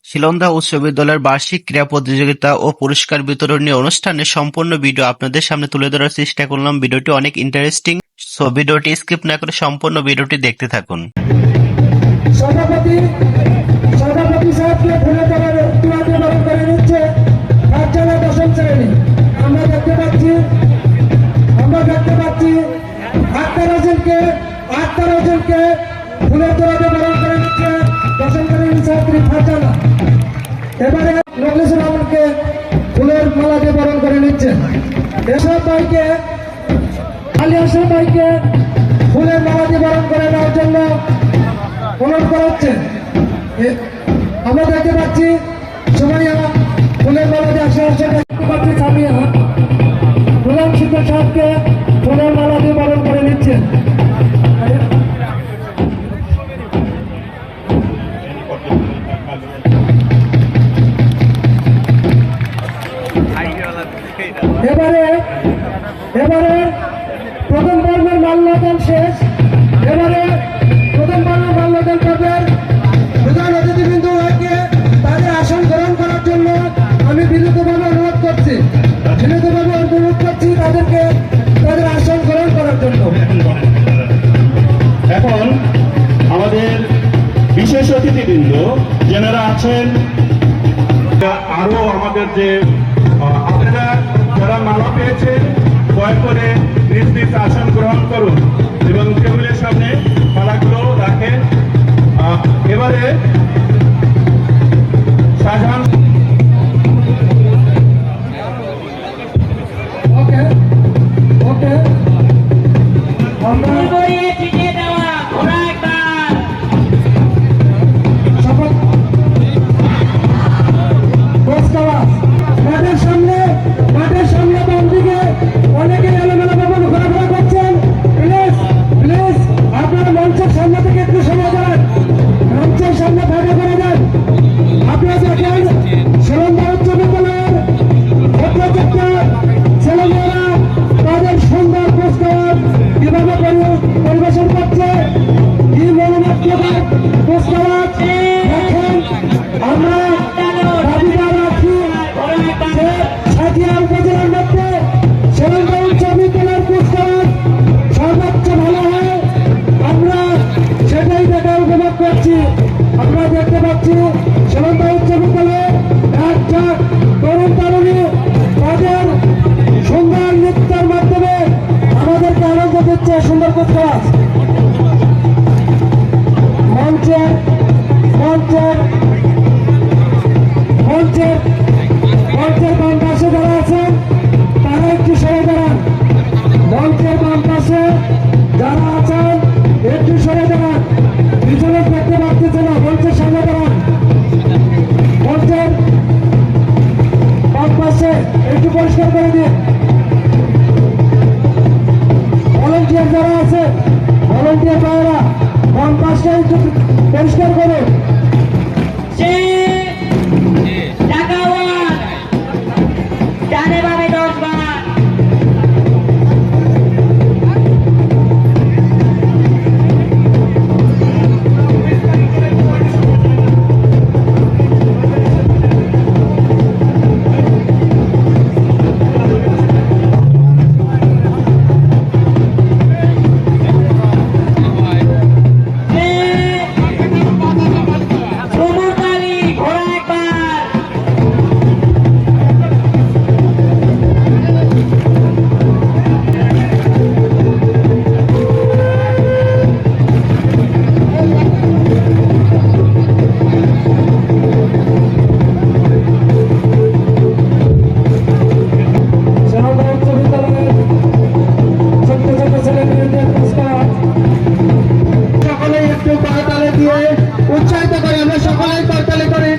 শিলংদহ উচ্চ বিদ্যালয়ের বার্ষিক ক্রীড়া প্রতিযোগিতা ও পুরস্কার বিতরণী অনুষ্ঠানের সম্পূর্ণ ভিডিও আপনাদের সামনে তুলে ধরার চেষ্টা করলাম। ভিডিওটি অনেক ইন্টারেস্টিং, সো ভিডিওটি স্কিপ না করে সম্পূর্ণ ভিডিওটি দেখতে থাকুন। সভাপতি সাহেবকে ফুলে তুলে করে নিচ্ছে কার্যালয় দশম শ্রেণী। আমরা দেখতে পাচ্ছি আক্তার হোসেনকে ফুলের তোড়াতে বরণ করে নিচ্ছে দশম শ্রেণীর ছাত্রী ফারজানা। এবারে নকলেশ্বর রহমানকে ফুলের মালা দিয়ে বরণ করে নিচ্ছে। এসব ভাইকে আলিয়াসা ভাইকে ফুলের মালা দিয়ে বরণ করে নেওয়ার জন্য অনুরোধ করা হচ্ছে। আমরা দেখতে পাচ্ছি সুমাইয়া ফুলের মালা দিয়ে দেখতে পাচ্ছি সামিয়া প্রধান শিক্ষক সাহেবকে ফুলের মালা দিয়ে বরণ করে নিচ্ছে। এবারে প্রথম পর্বের মাল্যদান শেষ। এবারে প্রথম পর্বের মাল্যদান পর্বের প্রধান অতিথিবৃন্দকে তাদের আসন গ্রহণ করার জন্য আমি বিনীতভাবে অনুরোধ করছি তাদেরকে তাদের আসন গ্রহণ করার জন্য। এখন আমাদের বিশেষ অতিথিবৃন্দ যারা আছেন, আরো আমাদের যে আপনারা যারা মালা পেয়েছেন দয়া করে নিজ নিজ আসন গ্রহণ করুন এবং টেবিলের সামনে মালাগুলো রাখেন। এবারে শাহজাহান মাঠের সামনে বাম দিকে অনেকে এলোমেলো ভাবে ঘোরাফেরা করছেন। প্লিজ আপনারা মঞ্চের সামনে থেকে একটু সময় দেন, মঞ্চের সামনে ফাঁকা করে দেন। আপনারা দেখেন শিলংদহ উচ্চ বিদ্যালয়ের প্রত্যেকটা ছেলেমেয়েরা তাদের সুন্দর পুরস্কার কিভাবে পরিবেশন করছে, কি মনোমুগ্ধকর পুরস্কার দেখেন। আমরা দাবিদার রাখি সাথিয়া উপজেলার মধ্যে শিলংদহ উচ্চ বিদ্যালয়ের পুরস্কার সর্বোচ্চ ভালো হয়, আমরা সেটাই দেখার উপভোগ করছি। আমরা দেখতে পাচ্ছি শিলংদহ উচ্চ বিদ্যালয়ে একটা তরুণ তরুণী তাদের সুন্দর নৃত্যের মাধ্যমে আমাদেরকে আনন্দ দিচ্ছে। সুন্দর পুরস্কার মঞ্চের বাম পাশে যারা আছেন তারা একটু সরে দাঁড়ান। মঞ্চের বাম পাশে যারা আছেন একটু সরে দাঁড়ান। পিছনে দেখতে পাচ্ছেন না, মঞ্চের সামনে দাঁড়ান। মঞ্চের বাম পাশে একটু পরিষ্কার করে দিন। ভলেন্টিয়ার যারা আছে, ভলেন্টিয়ার ভাইয়েরা বাম পাশে একটু পরিষ্কার করুন। উৎসাহিত করে আমরা সকলেই করতালি করি,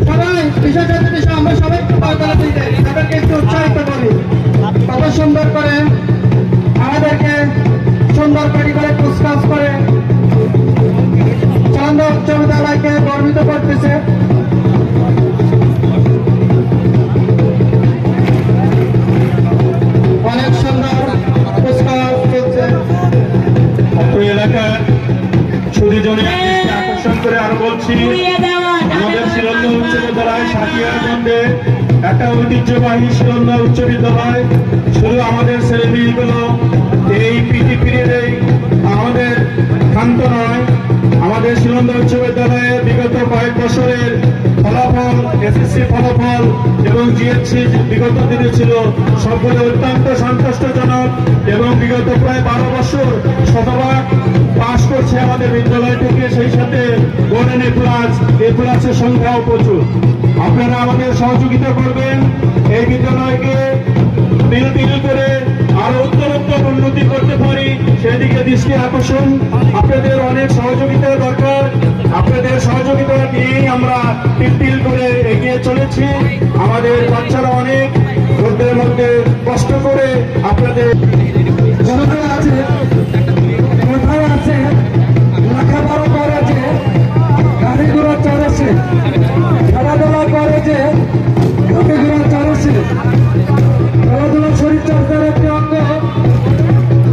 সবাই বিশেষ অতিথি আমরা সবাই একটু করতালি দিই, তাদেরকে একটু উৎসাহিত করি। কত সুন্দর করে আমাদেরকে সুন্দর করে পুরস্কার করে শিলংদহ উচ্চ বিদ্যালয়কে গর্বিত করতেছে। অনেক সুন্দর পুরস্কার চলছে। এলাকার সুদীজনে আকর্ষণ করে আরো বলছি আমাদের শিলন্দা উচ্চ বিদ্যালয় সাকিয়ারগঞ্জে একটা ঐতিহ্যবাহী শিলন্দা উচ্চ বিদ্যালয়। শুধু আমাদের ছেলেমেয়েগুলো এই পিটি পিরিয়ডেই আমাদের ক্ষান্ত নয়, আমাদের শিলন্দা উচ্চ বিদ্যালয়ে বিগত কয়েক বছরের ফলাফল, এসএসসি ফলাফল এবং জিএসসি বিগত দিনে ছিল সবগুলো অত্যন্ত সন্তুষ্টজনক এবং বিগত প্রায় 12 বছর শতভাগ পাশ করছে আমাদের বিদ্যালয় থেকে। সেই সাথে গোল্ডেন এ প্লাসের সংখ্যাও প্রচুর। আপনারা আমাদের সহযোগিতা করবেন এই বিদ্যালয়কে তিল করে আরো উত্তরোত্তর উন্নতি করতে পারি সেদিকে দৃষ্টি আকর্ষণ। আপনাদের অনেক সহযোগিতা দরকার, আপনাদের সহযোগিতা নিয়েই আমরা তিল করে এগিয়ে চলেছি। আমাদের বাচ্চারা অনেক রোদের মধ্যে কষ্ট করে আপনাদের জনতা আছে, কোথায় আছে, লেখাপড়া করে যে, গাড়ি ঘোড়া চড়েছে, খেলাধুলা করে যে, গাড়ি ঘোড়া চড়েছে। খেলাধুলা শরীর চর্চার একটি অঙ্গ।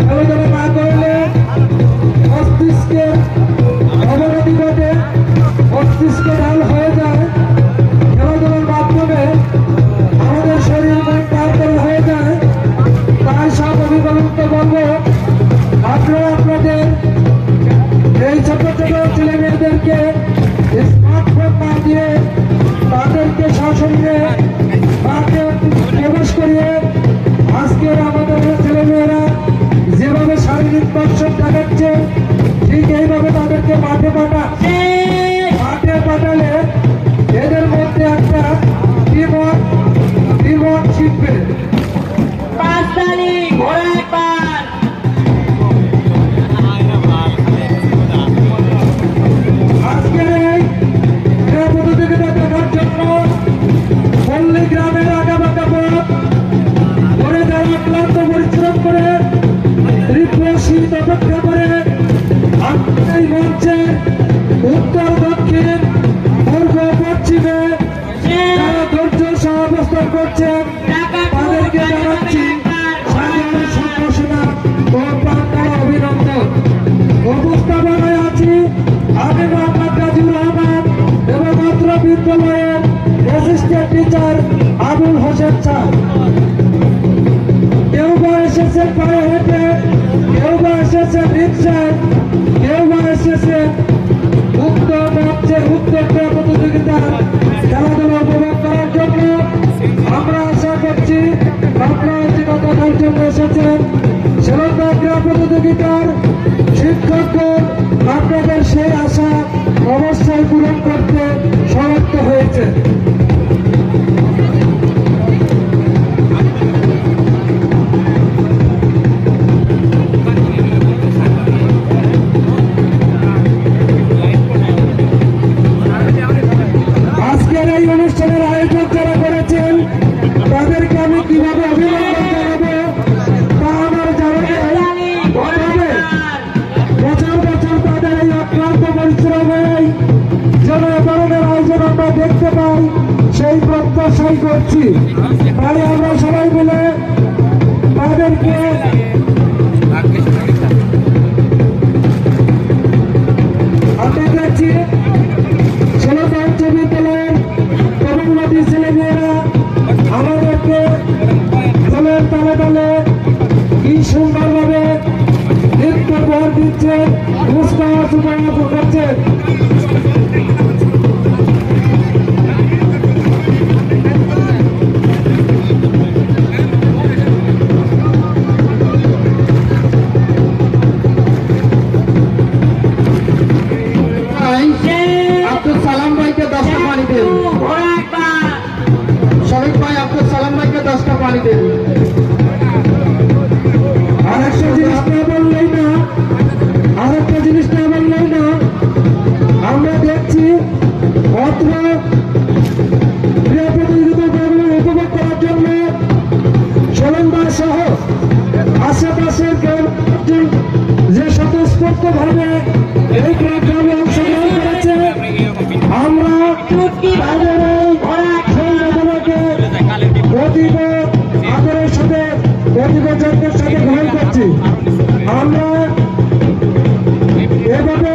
খেলাধুলা না করলে মস্তিষ্কের অবনতি ঘটে, মস্তিষ্ক ঢাল হয়ে যায়। খেলাধুলার মাধ্যমে আমাদের শরীর মন তাড়াতাড়ি হয়ে যায়। তাই সব অভিভাবককে বলবো, আপনারা আপনাদের এই ছোট ছোট ছেলে মেয়েদেরকে স্মার্টফোন না দিয়ে তাদেরকে সশরীরে মাঠে প্রবেশ করিয়ে আজকের আমাদের ছেলে মেয়েরা যেভাবে শারীরিক দর্শন দেখাচ্ছে ঠিক এইভাবে তাদেরকে মাঠে পাঠালে এদের মধ্যে একটা টিমওয়ার্ক শিখবে। আজকের এই ক্রীড়া প্রতিযোগিতা দেখার জন্য পল্লী গ্রামের আঁকাবাঁকা পথ ধরে যারা ক্লান্ত পরিশ্রম করে শীত অপেক্ষা করে এই মঞ্চের উত্তর দক্ষিণ পূর্ব পশ্চিমে যারা ধৈর্য সহ অবস্থান করছেন তাদেরকে জানাচ্ছি সাধারণ সম্ভাষণা ও প্রাণান্তর অভিনন্দন। উপস্থাপনায় আছি আমি মোহাম্মদ গাজীউর রহমান এবং অত্র বিদ্যালয়ের assistant teacher Abul Hossain sir. কেউ বা এসেছেন পায়ে হেঁটে, কেউ বা এসেছেন রিক্সায়, কেউ বা এসেছেন উত্তর মঞ্চের উত্তর প্রতিযোগিতার খেলাধুলা উপভোগ করার জন্য। আমরা আশা করছি আপনারা যে কথার জন্য এসেছেন শিলন্দা ক্রীড়া প্রতিযোগিতার শিক্ষকগণ আপনাদের সেই আশা অবশ্যই পূরণ করতে সমর্থ হয়েছে। আজকের এই অনুষ্ঠানের আয়োজক যারা করেছেন তাদেরকে আমি কিভাবে অভিনন্দন জানাবো তা আমার জানা নেই। তবে বছর বছর তাদের এই অক্লান্ত পরিশ্রমেই যেন এ ধরনের আয়োজন আমরা দেখতে পাই সেই প্রত্যাশাই করছি। তাই আমরা সবাই মিলে তাদেরকে আমরা দেখছি শিলন্দা উচ্চ বিদ্যালয়ের তরুণী ছেলেমেয়েরা আমাদেরকে দলের তালে তালে কি সুন্দরভাবে নৃত্য উপহার দিচ্ছে, পুরস্কার সুপারিশ করছে। আব্দুল সালাম ভাইকে 10টা পানি দেন। শরীফ ভাই আব্দুল সালাম ভাইকে 10টা পানি দেন। আরেকটা জিনিস না বললেই না, আমরা দেখছি অত্র ক্রীড়া প্রতিযোগিতাগুলো উপভোগ করার জন্য শিলন্দা সহ আশেপাশের যে স্বতঃস্ফূর্ত ভাবে এই প্রোগ্রামে অংশগ্রহণ করেছে আমরা তাদের সংগঠনকে অতীব আদরের সাথে অতীব যত্নের সাথে গ্রহণ করছি। আমরা এভাবে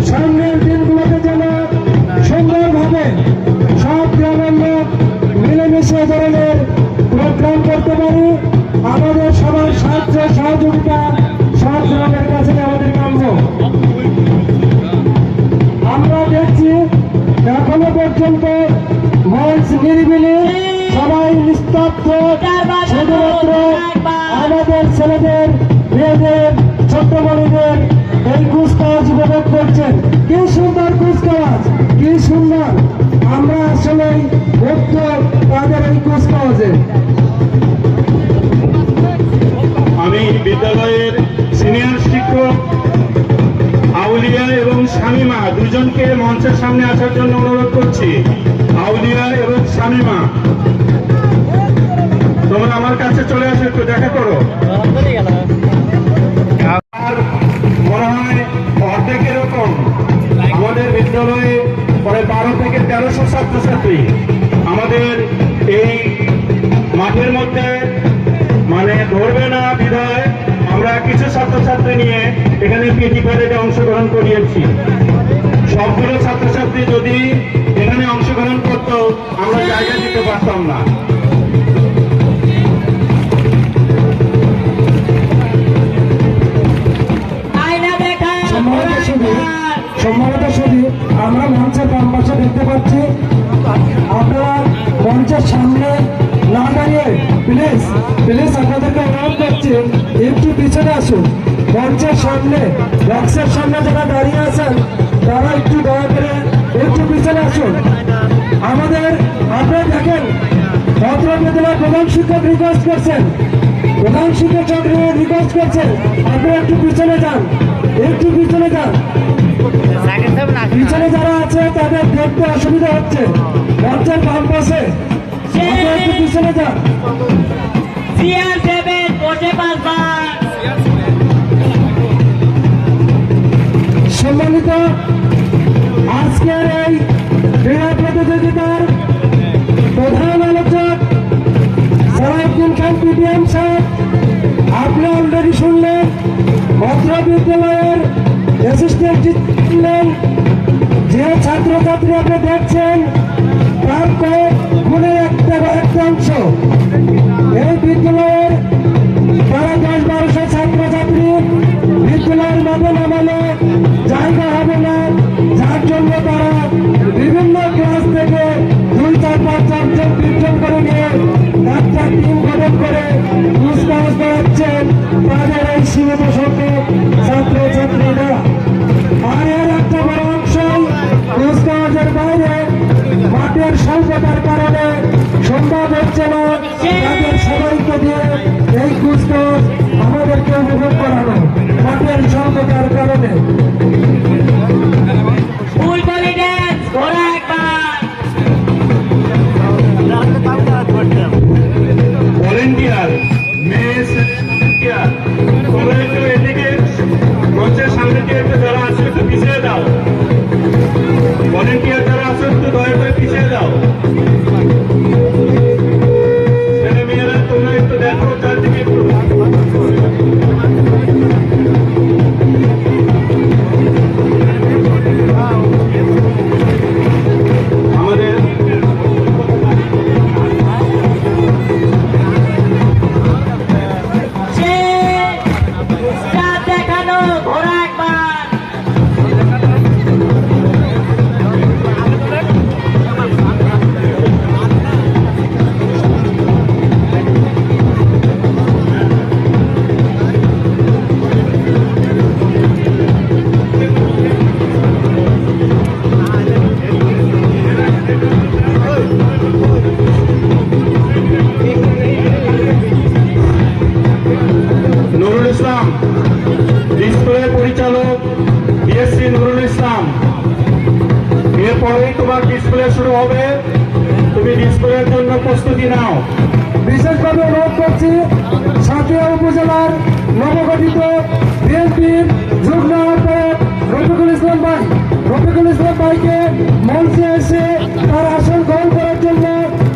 সামনের দিনগুলোতে যেন সুন্দরভাবে এখনো পর্যন্ত মঞ্চ নিরিবিলি, সবাই নিস্তব্ধ, শুধুমাত্র আমাদের ছেলেদের, মেয়েদের, ছোট্ট মণিদের এই কুচকাওয়াজ উপভোগ করছেন। কি সুন্দর কুচকাওয়াজ, কি সুন্দর! আমরা আসলেই মুগ্ধ তাদের এই কুচকাওয়াজে। আমি বিদ্যালয়ের সিনিয়র শিক্ষক আউলিয়া এবং শামিমা দুজনকে মঞ্চের সামনে আসার জন্য অনুরোধ করছি। আউলিয়া এবং শামিমা, তোমরা আমার কাছে চলে আসো, একটু দেখা করো। আর মনে হয় অর্ধেক এরকম আমাদের বিদ্যালয়ে প্রায় 12 থেকে 1300 ছাত্রছাত্রী আমাদের এই মাঠের মধ্যে মানে ধরবে না বিধায় আমরা কিছু ছাত্রছাত্রী নিয়ে এখানে পিটি প্যারেডে অংশগ্রহণ করিয়েছি। সবগুলো ছাত্রছাত্রী যদি এখানে অংশগ্রহণ করতো আমরা জায়গা দিতে পারতাম না। সম্মানিত শুধু আমরা মঞ্চের বাম পাশে দেখতে পাচ্ছি, আপনারা মঞ্চের সামনে না দাঁড়িয়ে প্লিজ প্লিজ আপনাদেরকে অনুরোধ করছি একটু পিছনে আসুন। মঞ্চের সামনে, বক্সের সামনে যারা দাঁড়িয়ে আছেন তারা একটু দয়া করে একটু পিছনে আসুন। আমাদের আপনারা দেখেন ভদ্র বিদ্যালয়ের প্রধান শিক্ষক রিকোয়েস্ট করছেন, প্রধান শিক্ষক রিকোয়েস্ট করছেন আপনারা একটু পিছনে যান, একটু পিছনে যান। পিছনে যারা আছে তাদের দেখতে অসুবিধা হচ্ছে। মঞ্চের বাম পাশে আপনারা একটু পিছনে যান। সম্মানিত আজকের এই ক্রীড়া প্রতিযোগিতার প্রধান আলোচক সালাউদ্দিন খান পিটিএম সাহেব, আপনি অলরেডি শুনলেন। ভদ্র বিদ্যালয়ের অ্যাসিস্ট্যান্ট ছিলেন, যে ছাত্রছাত্রী আপনি দেখছেন তার কয়েক গুণের একটা অংশ। এই বিদ্যালয়ের প্রায় 10-1200 ছাত্রছাত্রী বিদ্যালয়ের মাঠে নামালে জায়গা হবে না, যার জন্য তারা বিভিন্ন ক্লাস থেকে 2-4-5 জন 20 জন করে নিয়ে একটা টিম গঠন করে কুচকাওয়াজ করাচ্ছেন তাদের এই সীমিত সংখ্যক ছাত্রছাত্রীরা। আর এর একটা বড় অংশ কুচকাওয়াজের বাইরে মাঠের স্বল্পতার কারণে সম্ভব হচ্ছে না তাদের সবাইকে দিয়ে এই কুচকাওয়াজ আমাদেরকে উপভোগ করানো, মাঠের স্বল্পতার কারণে। ভলেন্টিয়ার তোমরা একটু এদিকে মঞ্চের সামনে দিয়ে একটু যারা আছে একটু পিছিয়ে দাও। ভলেন্টিয়ার যারা আছে একটু দয়া করে পিছিয়ে দাও। ছেলে মেয়েরা তোমরা একটু দেখো চারদিকে একটু। আমাদের নুরুল ইসলাম, ডিসপ্লে পরিচালক বিএসসি নুরুল ইসলাম, এরপরেই তোমার ডিসপ্লে শুরু হবে, তুমি ডিসপ্লের জন্য প্রস্তুতি নাও। বিশেষভাবে অনুরোধ করছি সাঁথিয়া উপজেলার নবগঠিত বিএনপির যুগ্ম আহ্বায়ক রফিকুল ইসলাম ভাইকে মঞ্চে এসে তার আসন গ্রহণ করার জন্য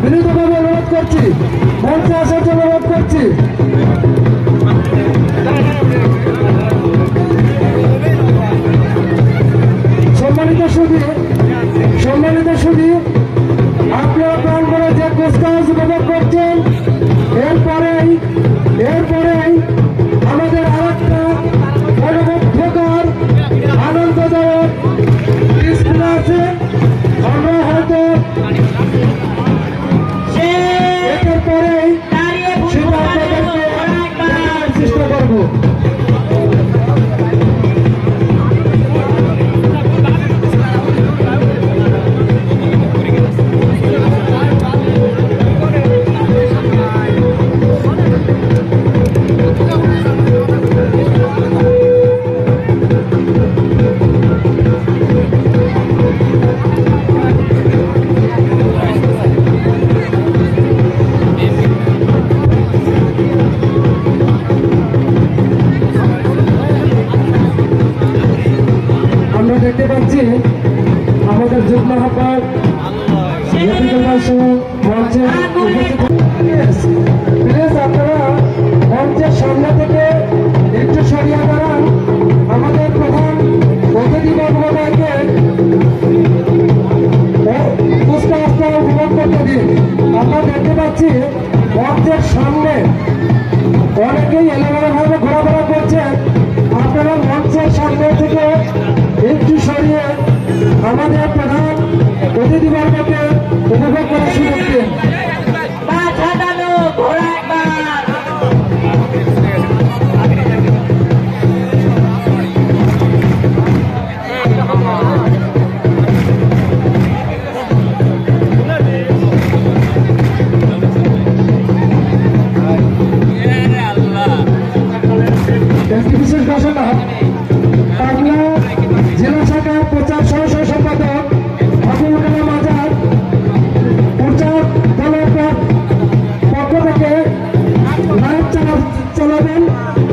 বিনীতভাবে অনুরোধ করছি, মঞ্চে আসার জন্য অনুরোধ করছি। সম্মানিত সুধী, আপনারা প্রাণ করে যে কুচকাওয়াজ উপভোগ করছেন, এরপরেই আমাদের আরেকটা অনুভূতিকর আনন্দদায়ক ডিসপ্লে আছে। আমরা হয়তো একের পরেই সেটা আপনাদেরকে দেখানোর চেষ্টা করবো। আমরা দেখতে পাচ্ছি আমাদের যুগ্ম আহ্বায়ক রফিকুল ভাই সহ মঞ্চে প্লিজ আপনারা মঞ্চের সামনে থেকে একটু সরিয়ে দাঁড়ান। আমাদের প্রধান অতিথি বর্গকে পুষ্টা আস্থা উপভোগ করতে দিন। আমরা দেখতে পাচ্ছি মঞ্চের সামনে অনেকেই এলোমেলোভাবে ঘোরাফেরা করছেন। আপনারা মঞ্চের সামনে থেকে একটু সরিয়ে আমাদের প্রধান অতিথিবর্গকে উপভোগ করার সুযোগ দিন। একটি বিশেষ ঘোষণা, পাবনা জেলা শাখার প্রচার সহ সম্পাদক আবুল কালাম আজাদ প্রচার দলের পক্ষ থেকে লাইভ চালাবেন।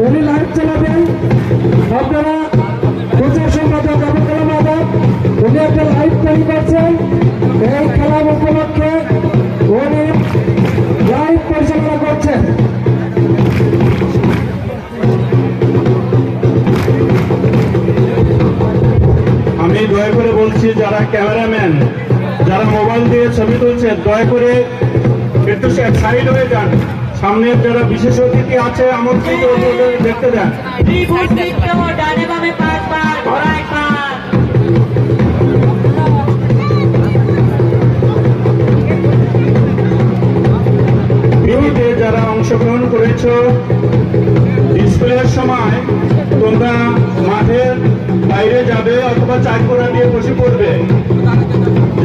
উনি লাইভ চালাবেন। আপনারা প্রচার সম্পাদক আবুল কালাম আজাদ উনি একটা লাইভ তৈরি করছেন। এই খেলা উপলক্ষে উনি লাইভ পরিচালনা করছেন। আমি দয়া করে বলছি, যারা ক্যামেরাম্যান, যারা মোবাইল দিয়ে ছবি তুলছে, দয়া করে একটু সাইড হয়ে যান। সামনের যারা বিশেষ অতিথি আছে আমন্ত্রিত ওদের দেখতে দেন। পিটিতে যারা অংশগ্রহণ করেছ, ডিসপ্লের সময় তোমরা মাঠের বাইরে যাবে অথবা চারকোনা দিয়ে বসে পড়বে।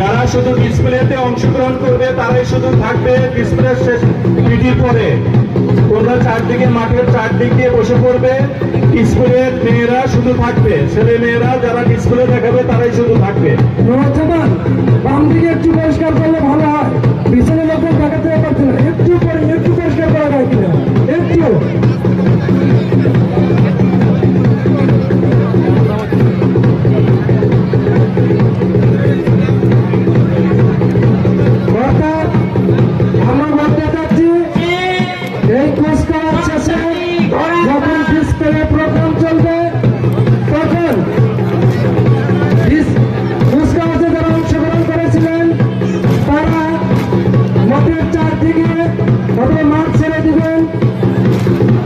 যারা শুধু ডিসপ্লেতে অংশগ্রহণ করবে তারাই শুধু থাকবে ডিসপ্লের শেষ পিটির পরে। তোমরা চারদিকে মাঠের চারদিক দিয়ে বসে পড়বে। ডিসপ্লের মেয়েরা শুধু থাকবে, ছেলে মেয়েরা যারা ডিসপ্লে দেখাবে তারাই শুধু থাকবে। বাম দিকে একটু পরিষ্কার করলে ভালো হয়। পিছনে লোকের দেখাতে পারছে না। একটু পরিষ্কার করা যায় কিনা একটু। আমরা বলতে চাচ্ছি, এই কুচকাওয়াজ শেষে যখন ডিসপ্লে প্রোগ্রাম চলবে তখন কুচকাওয়াজে যারা অংশগ্রহণ করেছিলেন তারা মাঠের চারদিকে অথবা মাঠ ছেড়ে দিবেন।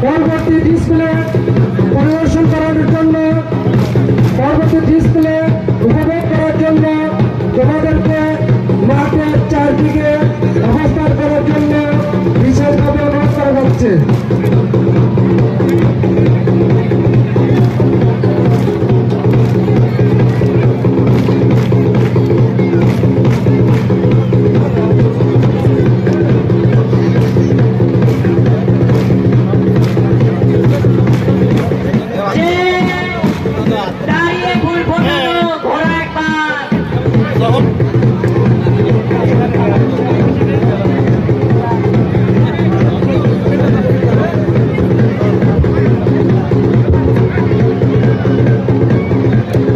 পরবর্তী ডিসপ্লে পরিদর্শন করার জন্য, পরবর্তী ডিসপ্লে উপভোগ করার জন্য তোমাদেরকে মাঠের চারদিকে অবস্থান করার জন্য বিশেষভাবে অনুরোধ করা যাচ্ছে।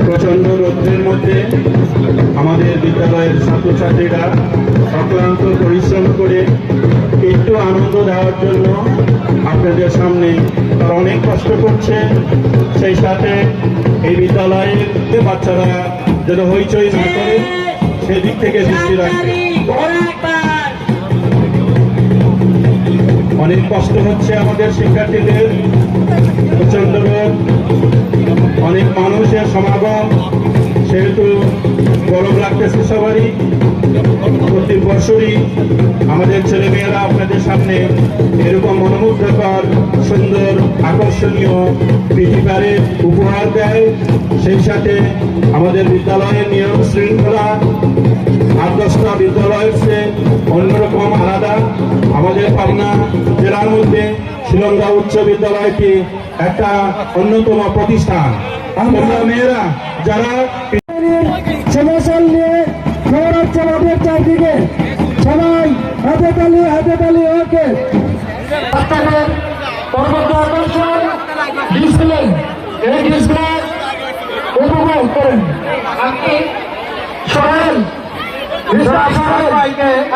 প্রচন্ড রৌদ্রের মধ্যে আমাদের বিদ্যালয়ের ছাত্রছাত্রীরা অক্লান্ত পরিশ্রম করে একটু আনন্দ দেওয়ার জন্য আপনাদের সামনে তারা অনেক কষ্ট করছে। সেই সাথে এই বিদ্যালয়ের বাচ্চারা যেন হইচই না করে সেদিক থেকে দৃষ্টি রাখবে। অনেক কষ্ট হচ্ছে আমাদের শিক্ষার্থীদের, প্রচন্ড রোদ, অনেক মানুষের সমাগম, সেহেতু গরম লাগতেছে সবারই। প্রতি বছরই আমাদের ছেলেমেয়েরা আপনাদের সামনে এরকম মনোমুগ্ধকর সুন্দর আকর্ষণীয় পিটি প্যারেড উপহার দেয়। সেই সাথে আমাদের বিদ্যালয়ের নিয়ম শৃঙ্খলা 8-10টা বিদ্যালয়ের চেয়ে অন্যরকম আলাদা। আমাদের পাবনা জেলার মধ্যে শিলংগা উচ্চ বিদ্যালয়টি একটা অন্যতম প্রতিষ্ঠান। তোমরা মেয়েরা যারা সমস্যা নিয়ে দৌড়াচ্ছে আমাদের চারদিকে, সবাই হাতে তালি ওকে। বাচ্চাদের পরবর্তী আকর্ষণ ডিসপ্লে, এই ডিসপ্লে উপভোগ করেন। আপনি সোহেল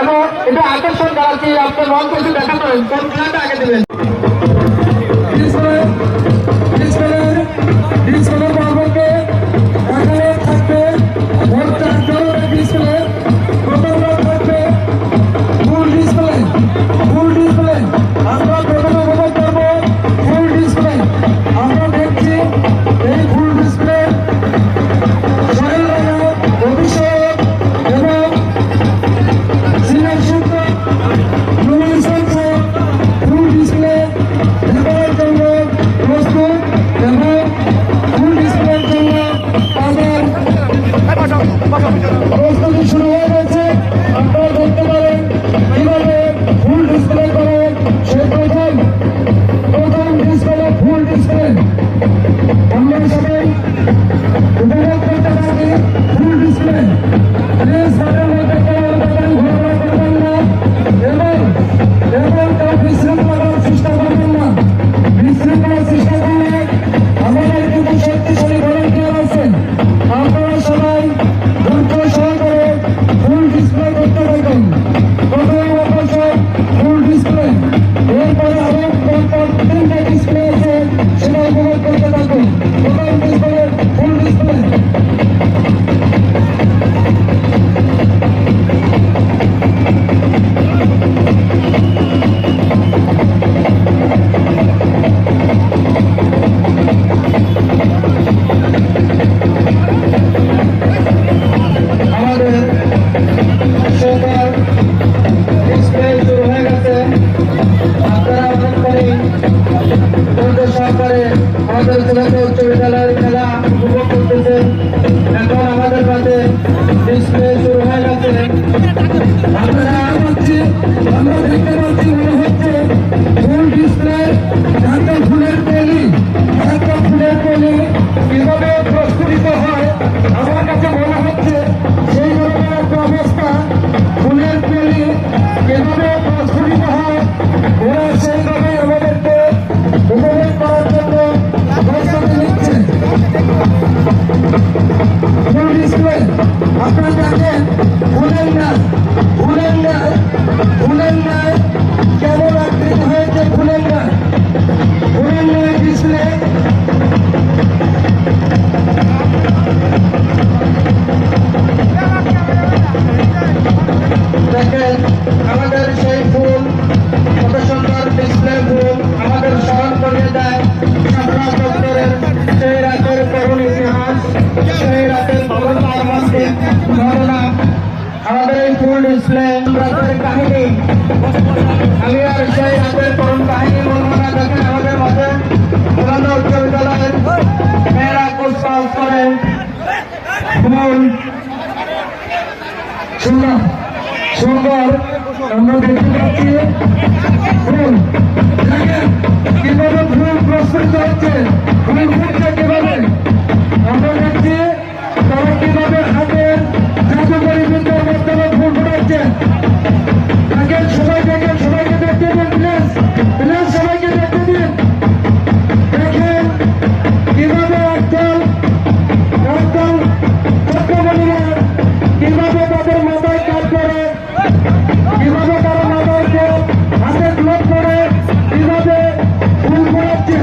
এবং এটা আকর্ষণ করাচ্ছি, আপনার মন কিছু দেখা করেন, কোন খেলাটা আগে দেবেন। ডিসপ্লে পর্বকে এখানে থাকবে ডিসপ্লে, প্রথমে থাকবে ফুল ডিসপ্লে। আমরা প্রথমে উপভোগ করবো ফুল ডিসপ্লে। আমরা দেখছি এই ফুল ডিসপ্লে অভিষেক এবং সিনিয়র শিক্ষক ফুল ডিসপ্লে দেখার জন্য প্রস্তুত এবং ফুল ডিসপ্লের জন্য তাদের প্রস্তুতি শুরু হয়ে গেছে। আপনারা দেখতে পারেন কিভাবে ফুল ডিসপ্লে করে সে প্রথম ডিসপ্লে ফুল ডিসপ্লে আমরা সবাই উপভোগ করতে পারি ফুল ডিসপ্লে। প্লিজ তাদের মধ্যে কেউ ঘোরাঘুরি করবেন না এবং কেউ বিশৃঙ্খলার চেষ্টা করবেন না। বিশৃঙ্খলার চেষ্টা করলে আমাদের কিন্তু শক্তিশালী ভলেন্টিয়ার আছে। আপনারা সবাই ধৈর্য সহকারে ফুল ডিসপ্লে করতে থাকুন। প্রথম অবসর ফুল ডিসপ্লে, এরপরে আরো 3টে ডিসপ্লে আছে, সেটা উপভোগ করতে থাকুন। প্রথম ডিসপ্লে ফুল ডিসপ্লে। আমাদের সরকার ডিসপ্লে শুরু হয়ে গেছে। আপনারা অনেকখানি ধৈর্য সহকারে আমাদের শিলংগা উচ্চ বিদ্যালয়ের খেলা উপভোগ করতেছেন। এখন আমাদের কাছে ডিসপ্লে শুরু হয়ে গেছে। আমরা দেখতে পাচ্ছি মনে হচ্ছে ফুল ডিসপ্লে একটা ফুলের কলি কিভাবে প্রস্ফুটিত হয় আমার কাছে মনে হচ্ছে সেই ধরনের একটা অবস্থা। ফুলের কলি কিভাবে প্রস্ফুটিত হয় ওরা সেইভাবে আমাদেরকে উপভোগ করার জন্য প্রস্তুতি নিচ্ছে। ফুল ডিসপ্লে আপনারা দেখেন ফুলের ন্যায় কেমন আকৃতি হয়েছে ফুলের ন্যায় ডিসপ্লে। দেখেন আমাদের সেই ফুল, কত সুন্দর ডিসপ্লে ফুল আমাদের স্মরণ করিয়ে দেয় শাপলা চত্বরের সেই রাতের করুণ ইতিহাস, সেই রাতের মর্মান্তিক ঘটনা। আমাদের এই ফুল ডিসপ্লে রাতের কাহিনী, আমি আর সেই রাতের করুণ কাহিনী বলবো না। দেখেন আমাদের মধ্যে শিলংগা উচ্চ বিদ্যালয়ের মেয়েরা কুচকাওয়াজ করে ফুল সুন্দর আমরা দেখতে পাচ্ছি ফুল। দেখেন কিভাবে ফুল প্রস্তুত হচ্ছে, ফুল ফুটছে কিভাবে আমরা দেখছি। তারা কিভাবে হাতের জাদুকরী বিদ্যার মাধ্যমে ফুল ফুটাচ্ছে। দেখেন সবাইকে দেখতে দিন, প্লিজ সবাইকে দেখতে দিন। দেখেন কিভাবে একদল ছাত্রবলীরা কিভাবে তাদের মাথায় কাজ করে, কিভাবে তারা মাথায়কে হাতে গ্লোভ করে কিভাবে ফুল ফোটাচ্ছে।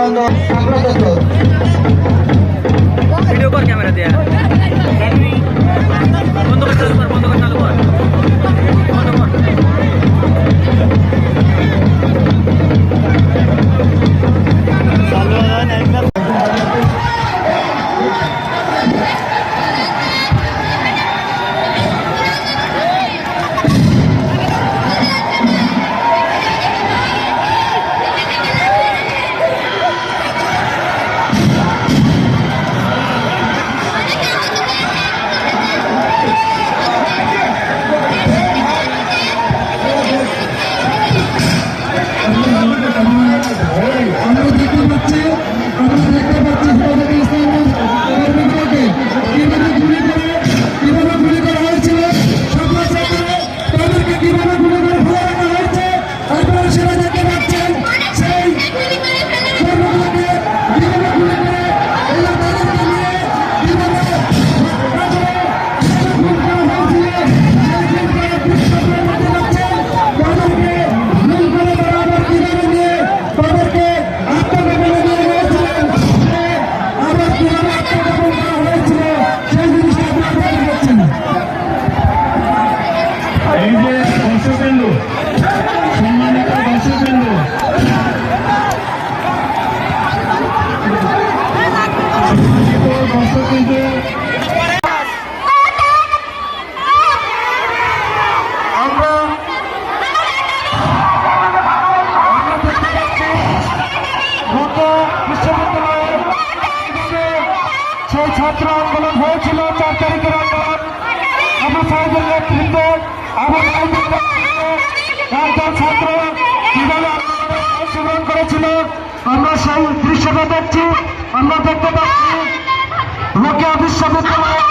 অভিনন্দন আগ্রত ভিডিও কর ক্যামেরা দিয়ে বন্ধ কর চালু কর বন্ধ কর চালু কর বন্ধ কর এই যে দর্শকবৃন্দু, সম্মানিত দর্শকবৃন্দু, সেই ছাত্র আন্দোলন হয়েছিল 4 তারিখের আন্দোলন আবু সাইদের নেতৃত্বে একজন ছাত্র কিভাবে অংশগ্রহণ করেছিল আমরা সেই দৃশ্যটা দেখছি। আমরা দেখতে পাচ্ছি রোকেয়া বিশ্ববিদ্যালয়ের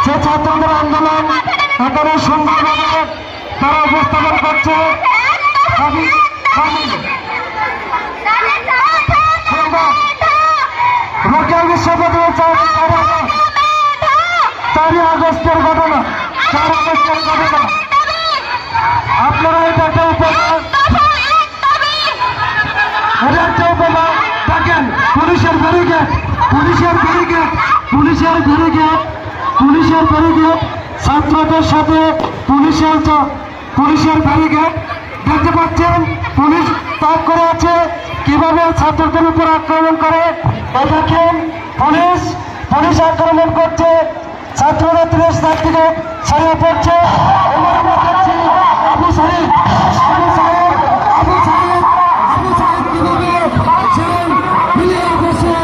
যে ছাত্রদের আন্দোলন এখানে সুন্দরভাবে তারা উপস্থাপন করছে। রোকেয়া বিশ্ববিদ্যালয়ের 4 আগস্টের ঘটনা, 4 আগস্টের ঘটনা আপনারা এটা একটা উপহার, এটা একটা উপহার দেখেন। পুলিশের ব্যারিকেড, ছাত্রদের সাথে পুলিশের ব্যারিকেড দেখতে পাচ্ছেন। পুলিশ তাক করে আছে কিভাবে ছাত্রদের উপর আক্রমণ করে। দেখেন পুলিশ আক্রমণ করছে, ছাত্ররা 30 থেকে ছড়িয়ে পড়ছে। আবু সাইদ কিভাবে ছিলেন মিলিয়ে বসে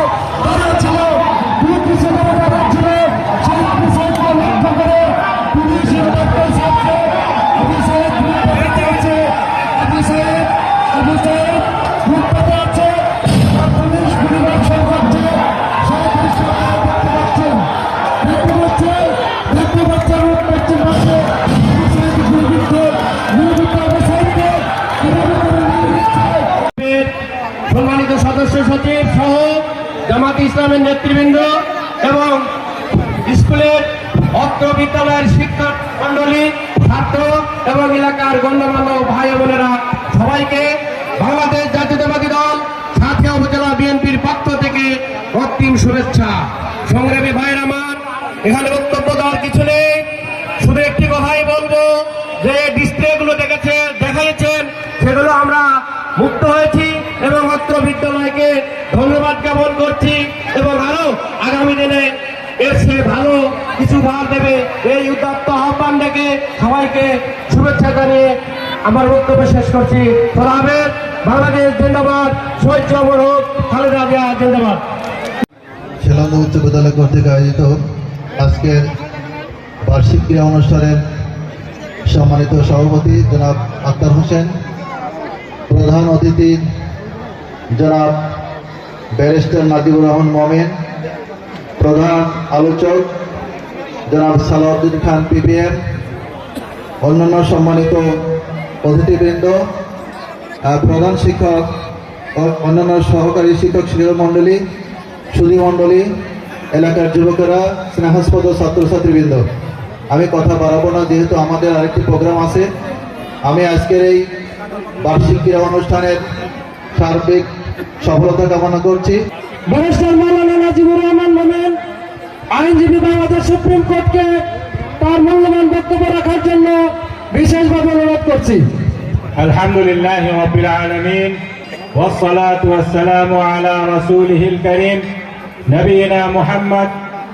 দাঁড়িয়েছিল, পিছনে দাঁড়িয়েছিল, সেই আবু সাইদকে লক্ষ্য করে পুলিশের ডাক্তার সাথে আবু সাইদ আছে, আবু সাইদ বুক পেতে আছে, পুলিশ গুলি ব্যবসা করছে। সেই দৃশ্য দেখতে পাচ্ছেন পশ্চিম পাশে সম্মানিত সদস্য সচিব সহ জামাত ইসলামের নেতৃবৃন্দ এবং স্কুলের অত্র বিদ্যালয়ের শিক্ষক মন্ডলী, ছাত্র এবং এলাকার গণ্যমান্য ভাই বোনেরা, সবাইকে বাংলাদেশ জাতীয়তাবাদী দল সাতক্ষীরা উপজেলা বিএনপির পক্ষ থেকে অগ্রিম শুভেচ্ছা। সংগ্রামী ভাইয়ের আমার, এখানে বক্তব্য দেওয়ার কিছু নেই, শুধু একটি কথাই বলবো যে ডিসপ্লেগুলো দেখাইছেন সেগুলো আমরা মুক্ত হয়েছি এবং অত্র বিদ্যালয়কে ধন্যবাদ জ্ঞাপন করছি এবং আরো আগামী দিনে এর চেয়ে ভালো কিছু ভার দেবে এই উদ্যত্ত আহ্বান ডেকে সবাইকে শুভেচ্ছা জানিয়ে আমার বক্তব্য শেষ করছি। খোদা হাফেজ। বাংলাদেশ জিন্দাবাদ। শহীদ অমর হোক। খালেদা জিয়া জিন্দাবাদ। শিলান্দ উচ্চ বিদ্যালয় কর্তৃক আয়োজিত আজকের বার্ষিক ক্রীড়া অনুষ্ঠানের সম্মানিত সভাপতি জনাব আক্তার হোসেন, প্রধান অতিথি জনাব ব্যারিস্টার নাজিবুর রহমান মোমেন, প্রধান আলোচক জনাব সালাউদ্দিন খান পিপিএম, অন্যান্য সম্মানিত অতিথিবৃন্দ, প্রধান শিক্ষক ও অন্যান্য সহকারী শিক্ষক শিক্ষক মণ্ডলী, সুধী মণ্ডলী, এলাকার যুবকেরা, স্নেহাস্পদ ছাত্রছাত্রীবৃন্দ, আমি কথা বাড়াবো না যেহেতু আমাদের আরেকটি প্রোগ্রাম আছে। আমি আজকের এই বার্ষিক ক্রীড়া অনুষ্ঠানের সার্বিক সফলতা কামনা করছি। ব্যারিস্টার মাওলানা নাজিবুর রহমান মোমেন আইনজীবী বাংলাদেশ সুপ্রিম কোর্টকে তার মূল্যবান বক্তব্য রাখার জন্য বিশেষভাবে অনুরোধ করছি। আলহামদুলিল্লাহি রাব্বিল আলামিন ওয়াসসালাতু ওয়াসসালামু আলা রাসূলিহিল কারীম নবিয়িনা মুহাম্মদ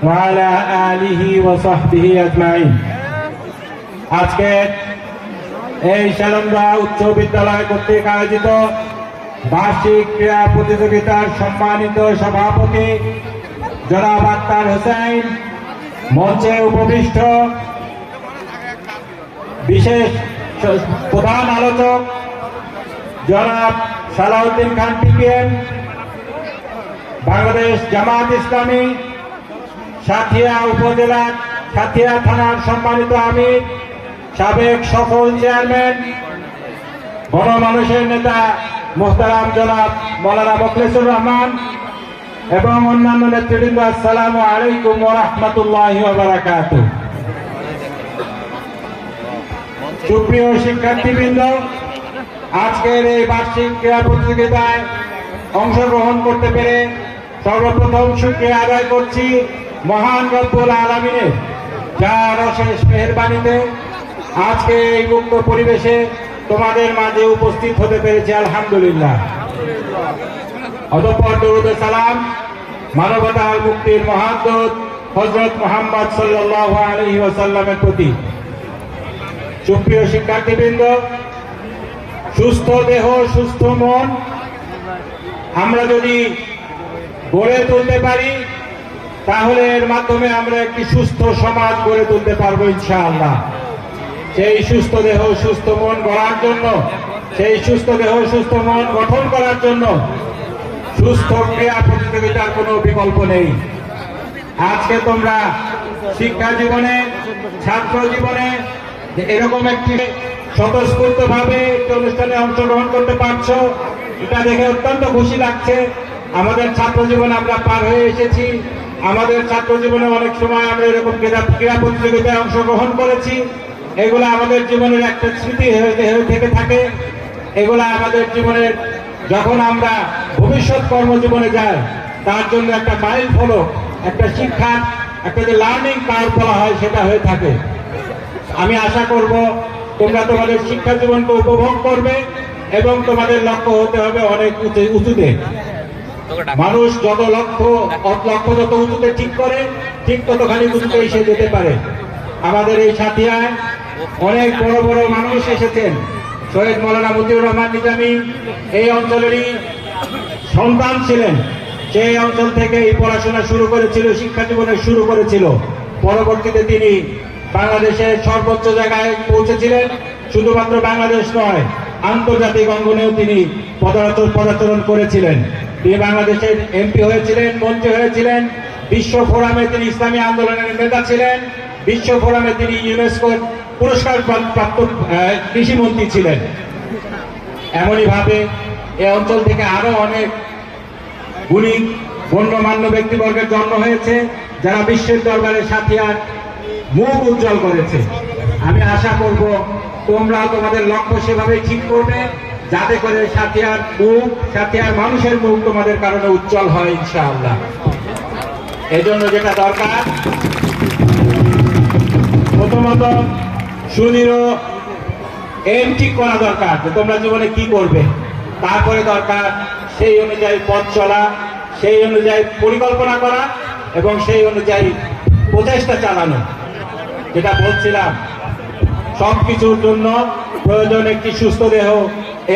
ওয়া আলা আলিহি ওয়া সাহবিহি আজমাইন। আজকে এই শালন্দা উচ্চ বিদ্যালয় কর্তৃক আয়োজিত বার্ষিক ক্রীড়া প্রতিযোগিতার সম্মানিত সভাপতি জনাব আক্তার হোসেন, মঞ্চে উপবিষ্ট বিশেষ প্রধান আলোচক জনাব সালাউদ্দিন খান পিপিএম, বাংলাদেশ জামাত ইসলামী সাথিয়া উপজেলা সাথিয়া থানার সম্মানিত আমির, সাবেক সফল চেয়ারম্যান, গণমানুষের নেতা মোহতারাম জনাব মৌলানা মোখলেসুর রহমান এবং অন্যান্য নেতৃবৃন্দ, আসসালামু আলাইকুম ওয়া রাহমাতুল্লাহি ওয়া বারাকাতুহু। সুপ্রিয় শিক্ষার্থীবৃন্দ, আজকের এই বার্ষিক ক্রীড়া প্রতিযোগিতায় অংশগ্রহণ করতে পেরে সর্বপ্রথম শুকরিয়া আদায় করছি মহান রব্বুল আলামিনের, যার অশেষ মেহেরবানিতে আজকে এই মুক্ত পরিবেশে তোমাদের মাঝে উপস্থিত হতে পেরেছি, আলহামদুলিল্লাহ। অতঃপর দরুদ ও সালাম মানবতার মুক্তির মহাদূত হযরত মুহাম্মদ সাল্লাল্লাহু আলাইহি ওয়াসাল্লামের প্রতি। সুপ্রিয় শিক্ষার্থীবৃন্দ, সুস্থ দেহ সুস্থ মন আমরা যদি গড়ে তুলতে পারি, তাহলে এর মাধ্যমে আমরা একটি সুস্থ সমাজ গড়ে তুলতে পারবো ইনশাআল্লাহ। সেই সুস্থ দেহ সুস্থ মন গড়ার জন্য, সেই সুস্থ দেহ সুস্থ মন গঠন করার জন্য সুস্থ ক্রীড়া প্রতিযোগিতার কোনো বিকল্প নেই। আজকে তোমরা শিক্ষা জীবনে, ছাত্র জীবনে এরকম একটি স্বতঃস্ফূর্ত ভাবে একটি অনুষ্ঠানে অংশগ্রহণ করতে পারছো, এটা দেখে অত্যন্ত খুশি লাগছে। আমাদের ছাত্র জীবনে আমরা পার হয়ে এসেছি। আমাদের ছাত্র জীবনে অনেক সময় আমরা এরকম ক্রীড়া প্রতিযোগিতায় অংশগ্রহণ করেছি। এগুলো আমাদের জীবনের একটা স্মৃতি হয়ে থেকে থাকে। এগুলো আমাদের জীবনের, যখন আমরা ভবিষ্যৎ কর্মজীবনে যাই, তার জন্য একটা মাইল ফলক, একটা শিক্ষার একটা যে লার্নিং কার্ভ বলা হয়, সেটা হয়ে থাকে। আমি আশা করব তোমরা তোমাদের শিক্ষা জীবনকে উপভোগ করবে এবং তোমাদের লক্ষ্য হতে হবে অনেক উঁচুতে। মানুষ যত লক্ষ্য যত উঁচুতে ঠিক করে, ঠিক ততখানি উঁচুতে এসে যেতে পারে। আমাদের এই সাথিয়ায় অনেক বড় বড় মানুষ এসেছেন। শহীদ মৌলানা মতিউর রহমান নিজামী এই অঞ্চলেরই সন্তান ছিলেন। সেই অঞ্চল থেকে এই পড়াশোনা শুরু করেছিল, শিক্ষা জীবনে শুরু করেছিল। পরবর্তীতে তিনি বাংলাদেশের সর্বোচ্চ জায়গায় পৌঁছেছিলেন। শুধুমাত্র বাংলাদেশ নয়, আন্তর্জাতিক অঙ্গনেও তিনি পদাচরণ করেছিলেন। তিনি বাংলাদেশের এমপি হয়েছিলেন, মন্ত্রী হয়েছিলেন। বিশ্ব ফোরামে তিনি ইসলামী আন্দোলনের নেতা ছিলেন। বিশ্ব ফোরামে তিনি ইউনেস্কোর পুরস্কার প্রাপ্ত কৃষিমন্ত্রী ছিলেন। এমনই ভাবে এই অঞ্চল থেকে আরো অনেক গুণী গণ্যমান্য ব্যক্তিবর্গের জন্ম হয়েছে, যারা বিশ্বের দরবারে সাথিয়ার মুখ উজ্জ্বল করেছে। আমি আশা করব তোমরা তোমাদের লক্ষ্য সেভাবেই ঠিক করবে, যাতে করে সাথিয়ার মুখ, সাথিয়ার মানুষের মুখ তোমাদের কারণে উজ্জ্বল হয় ইনশাআল্লাহ। এজন্য যেটা দরকার, প্রথমত সুদৃঢ় এম ঠিক করা দরকার যে তোমরা জীবনে কি করবে। তারপরে দরকার সেই অনুযায়ী পথ চলা, সেই অনুযায়ী পরিকল্পনা করা এবং সেই অনুযায়ী প্রচেষ্টা চালানো। যেটা বলছিলাম, সবকিছুর জন্য প্রয়োজন একটি সুস্থ দেহ,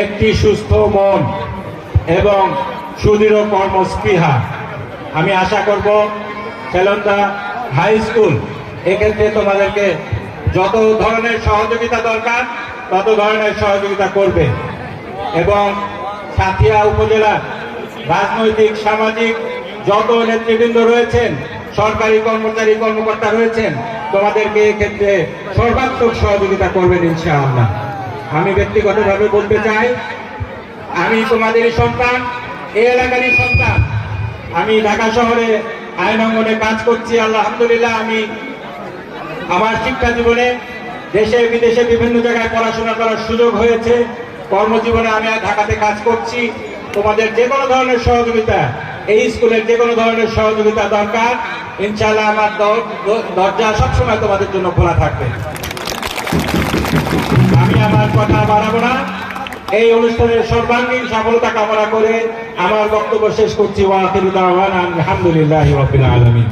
একটি সুস্থ মন এবং সুদৃঢ় কর্মস্পৃহা। আমি আশা করব সেলন্দা হাই স্কুল এক্ষেত্রে তোমাদেরকে যত ধরনের সহযোগিতা দরকার তত ধরনের সহযোগিতা করবে এবং সাথিয়া উপজেলার রাজনৈতিক, সামাজিক যত নেতৃবৃন্দ রয়েছেন, সরকারি কর্মচারী কর্মকর্তা রয়েছেন, তোমাদেরকে এক্ষেত্রে সর্বাত্মক সহযোগিতা করবেন ইনশাআল্লাহ। আমি ব্যক্তিগতভাবে বলতে চাই, আমি তোমাদেরই সন্তান, এই এলাকারই সন্তান। আমি ঢাকা শহরে আইন অঙ্গনে কাজ করছি, আলহামদুলিল্লাহ। আমি আমার শিক্ষা জীবনে দেশে বিদেশে বিভিন্ন জায়গায় পড়াশোনা করার সুযোগ হয়েছে। কর্মজীবনে আমি ঢাকাতে কাজ করছি। তোমাদের যে কোনো ধরনের সহযোগিতা, এই স্কুলের যে কোনো ধরনের সহযোগিতা দরকার, ইনশাআল্লাহ আমার দরজা সবসময় তোমাদের জন্য খোলা থাকবে। আমি আমার কথা বাড়াবো না, এই অনুষ্ঠানের সর্বাঙ্গীন সফলতা কামনা করে আমার বক্তব্য শেষ করছি। ওয়া আখিরু দাওয়ানা আলহামদুলিল্লাহি রাব্বিল আলামিন।